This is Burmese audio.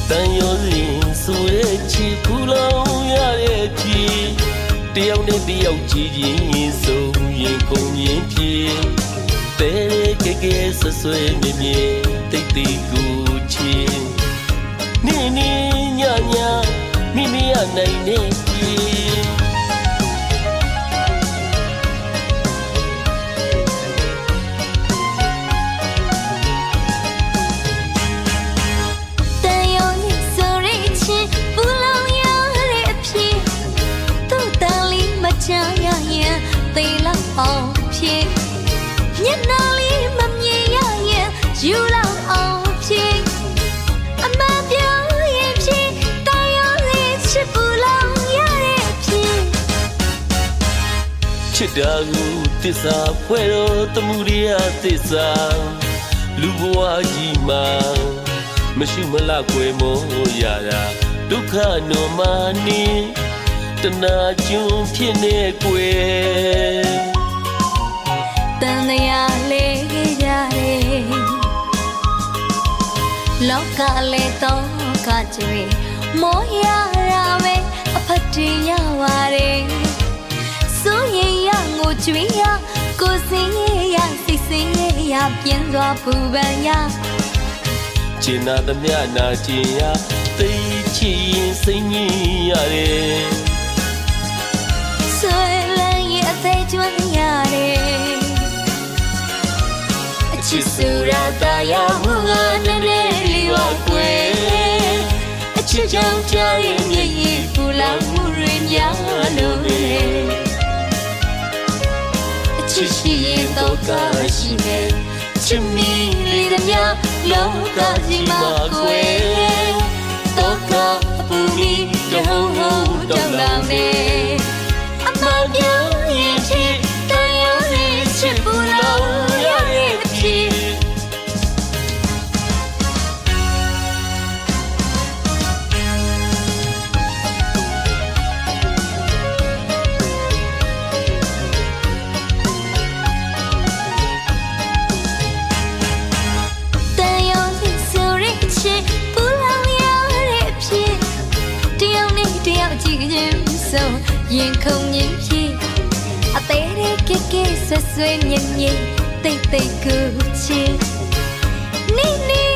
တန်ရောစင်ဆိုတဲ့ချီဖူလောင်ရတဲ့ဖြစ်တယောက်နဲ့တယောက်ကြည်ချင်းဆုံးရင်ကုန်ရင်ဖြစ်တဲကဲကဲဆွဆွဲမြဲမြဲတိတ်တိတ်ကိုချင်နေနေညညမိမိရနိုင်နေဖြစ်သိလောက်အောင်ဖြစ်ညနာလေးမမြင်ရရင်ယူလောက်အောင်ဖြစ်အမပြောရင်ဖြစ်တရားလေးချစ်ပူလောင်ရတဲ့ဖြစ်ချစ်တာကိုသစ္စာဖွဲ့တော့တမှုရိယသစ္စာလူဘဝကြီးမှာမရှိမလားကွယ်မောရတာဒုက္ခနောမနီတနာကျွန်းဖြစ်နေကွယ်တန်တရားလေးရတယ်လောကလေးတော့ကကြွေမောရတာပဲအဖတ်တင်ရပါတယ်ဆိုရင်ရငိုကြွေးရကိုစင်းရစိတ်စင်းရပြင်းစွာပူပန်ရကျင်နာသမျှနာကျင်ရသိချင်ရင်စိတ်ညစ်ရတယ်ဆွေလန်းရဲ့အသေးကျွမ်းရတယ်အချစ်ဆိုရတာရမှုငါနဲ့လေးဝကွယ်အချစ်ကြောင့်ကြားရဲ့မျက်ရည်ပူလောင်မှုတွေများလို့အချစ်ရှိရင်တော့ကရှိမယ်ချစ်မီလေးတည်းလောကကြီးမှာကွယ်တော့ကအပူမီတော့တော့လာမယ်ပြောရင်ချစ်တရားလေးချစ်ပူလောင်ရတဲ့ဖြစ်တရားလေးဆိုရချစ်ပူလောင်ရတဲ့ဖြစ်တရားနဲ့တရားကြည့်ခြင်းဆိုရင်ခုန်ရင်ဖြစ်အသေးလေးကဲကဲဆွဆွဲမြင်မြင်တိတ်တိတ်ကိုချစ်နေနေ